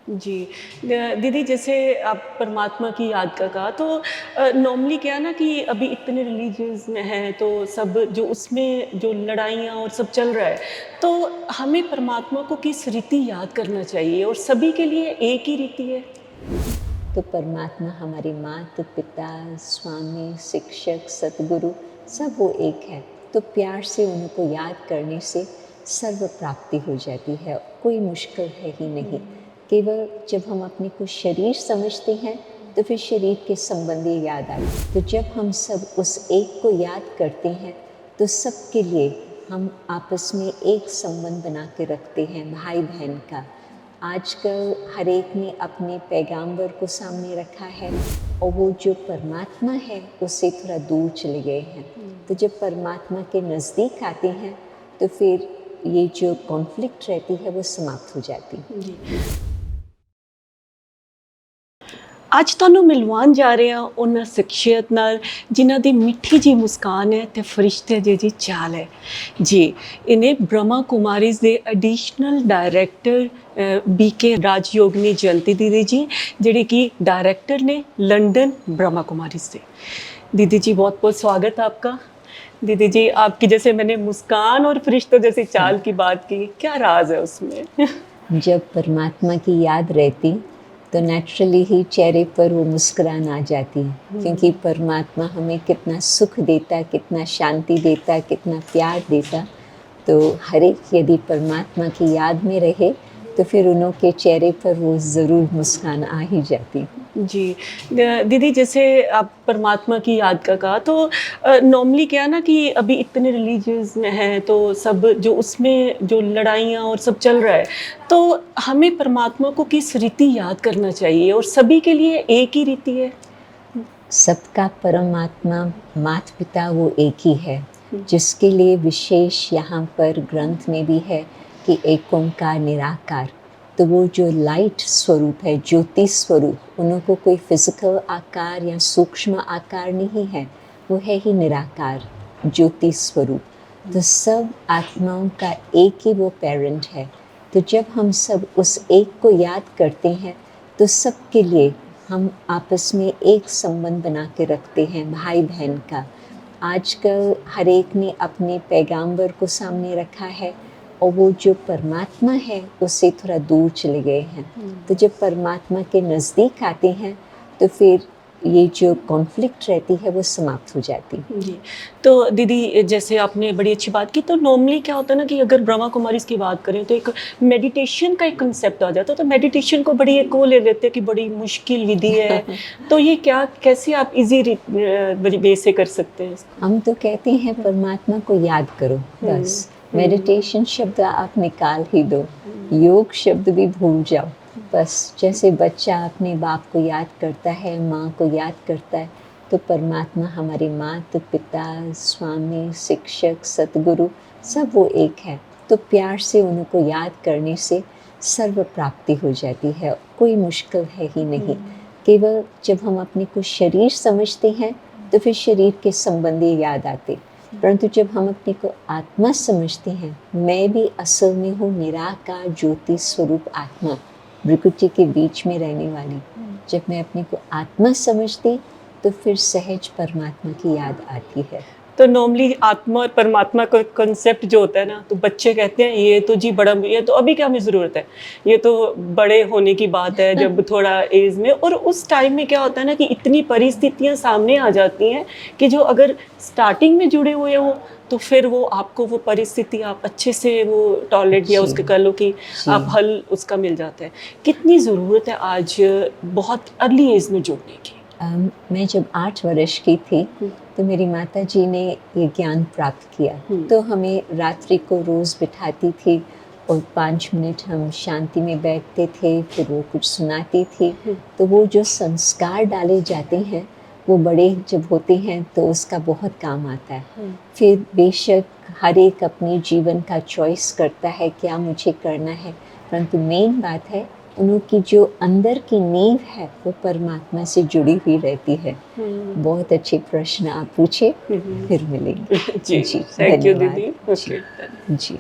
जी। दीदी जैसे आप परमात्मा की याद का कहा तो नॉर्मली क्या है ना कि अभी इतने रिलीजियस में हैं तो सब जो उसमें जो लड़ाइयाँ और सब चल रहा है, तो हमें परमात्मा को किस रीति याद करना चाहिए और सभी के लिए एक ही रीति है? तो परमात्मा हमारे माता पिता स्वामी शिक्षक सतगुरु सब वो एक है। तो प्यार से उनको याद करने से सर्व प्राप्ति हो जाती है, कोई मुश्किल है ही नहीं। केवल जब हम अपने को शरीर समझते हैं तो फिर शरीर के संबंधी याद आते। तो जब हम सब उस एक को याद करते हैं तो सबके लिए हम आपस में एक संबंध बना के रखते हैं, भाई बहन का। आजकल हर एक ने अपने पैगाम्बर को सामने रखा है और वो जो परमात्मा है उससे थोड़ा दूर चले गए हैं। तो जब परमात्मा के नज़दीक आते हैं तो फिर ये जो कॉन्फ्लिक्ट रहती है वो समाप्त हो जाती है। जी। ਅੱਜ ਤੁਹਾਨੂੰ ਮਿਲਵਾਉਣ ਜਾ ਰਹੇ ਹਾਂ ਉਹਨਾਂ ਸ਼ਖਸੀਅਤ ਨਾਲ ਜਿਨ੍ਹਾਂ ਦੀ ਮਿੱਠੀ ਜੀ ਮੁਸਕਾਨ ਹੈ ਤੇ ਫਰਿਸ਼ਤੇ ਜਿਹੀ ਚਾਲ ਹੈ ਜੀ। ਇਹਨੇ ਬ੍ਰਹਮਾ ਕੁਮਾਰੀਜ਼ ਦੇ ਐਡੀਸ਼ਨਲ ਡਾਇਰੈਕਟਰ ਬੀਕੇ ਰਾਜਯੋਗਨੀ ਜयंती दीदी जी, ਜਿਹੜੇ कि डायरेक्टर ने लंदन ब्रह्मा कुमारीज से। दीदी जी बहुत बहुत स्वागत है आपका। दीदी जी आपकी जैसे मैंने मुस्कान और फरिश्तों जैसी चाल की बात की, क्या राज है उसमें? जब परमात्मा की याद रहती तो नेचुरली ही चेहरे पर वो मुस्कुराहट आ जाती है, क्योंकि परमात्मा हमें कितना सुख देता, कितना शांति देता, कितना प्यार देता। तो हर एक यदि परमात्मा की याद में रहे तो फिर उनके चेहरे पर वो ज़रूर मुस्कान आ ही जाती। जी। दीदी जैसे आप परमात्मा की याद का कहा तो नॉर्मली क्या है ना कि अभी इतने रिलीजियस में हैं तो सब जो उसमें जो लड़ाइयाँ और सब चल रहा है, तो हमें परमात्मा को किस रीति याद करना चाहिए और सभी के लिए एक ही रीति है? सबका परमात्मा माता पिता वो एक ही है, जिसके लिए विशेष यहाँ पर ग्रंथ में भी है कि एक ओंकार निराकार। तो वो जो लाइट स्वरूप है, ज्योति स्वरूप, उनको कोई फिजिकल आकार या सूक्ष्म आकार नहीं है, वो है ही निराकार ज्योति स्वरूप। तो सब आत्माओं का एक ही वो पेरेंट है। तो जब हम सब उस एक को याद करते हैं तो सबके लिए हम आपस में एक संबंध बना के रखते हैं, भाई बहन का। आजकल हर एक ने अपने पैगाम्बर को सामने रखा है और वो जो परमात्मा है उससे थोड़ा दूर चले गए हैं। तो जब परमात्मा के नज़दीक आते हैं तो फिर ये जो कॉन्फ्लिक्ट रहती है वो समाप्त हो जाती है। जी। तो दीदी जैसे आपने बड़ी अच्छी बात की, तो नॉर्मली क्या होता है ना कि अगर ब्रह्मा कुमारीज़ की बात करें तो एक मेडिटेशन का एक कंसेप्ट आ जाता है, तो मेडिटेशन को बड़ी एक वो ले लेते हैं कि बड़ी मुश्किल विधि है। तो ये क्या कैसे आप इजी वे से कर सकते हैं? हम तो कहते हैं परमात्मा को याद करो बस। मेडिटेशन शब्द आप निकाल ही दो, योग शब्द भी भूल जाओ। बस जैसे बच्चा अपने बाप को याद करता है, माँ को याद करता है, तो परमात्मा हमारे माता पिता स्वामी शिक्षक सतगुरु सब वो एक है। तो प्यार से उनको याद करने से सर्व प्राप्ति हो जाती है, कोई मुश्किल है ही नहीं। केवल जब हम अपने को शरीर समझते हैं तो फिर शरीर के संबंधी याद आते, परंतु जब हम अपने को आत्मा समझते हैं, मैं भी असल में हूँ निराकार ज्योति स्वरूप आत्मा, भृकुटी के बीच में रहने वाली। जब मैं अपने को आत्मा समझती तो फिर सहज परमात्मा की याद आती है। तो नॉर्मली आत्मा और परमात्मा का कंसेप्ट जो होता है ना, तो बच्चे कहते हैं ये तो जी बड़ा, ये तो अभी क्या हमें ज़रूरत है, ये तो बड़े होने की बात है जब थोड़ा एज में। और उस टाइम में क्या होता है ना कि इतनी परिस्थितियां सामने आ जाती हैं कि जो अगर स्टार्टिंग में जुड़े हुए हो तो फिर वो आपको वो परिस्थिति आप अच्छे से वो टॉलरेट या उसके कह लो कि आप हल उसका मिल जाता है। कितनी ज़रूरत है आज बहुत अर्ली एज में जुड़ने की? मैं जब 8 वर्ष की थी तो मेरी माता जी ने ये ज्ञान प्राप्त किया। तो हमें रात्रि को रोज़ बिठाती थी और 5 मिनट हम शांति में बैठते थे, फिर वो कुछ सुनाती थी। तो वो जो संस्कार डाले जाते हैं वो बड़े जब होते हैं तो उसका बहुत काम आता है। फिर बेशक हर एक अपने जीवन का चॉइस करता है क्या मुझे करना है, परंतु मेन बात है उनकी जो अंदर की नींव है वो परमात्मा से जुड़ी हुई रहती है। बहुत अच्छे प्रश्न आप पूछे, फिर मिलेंगे। जी, जी थैंक यू धन्यवाद। दीदी। ओके। जी।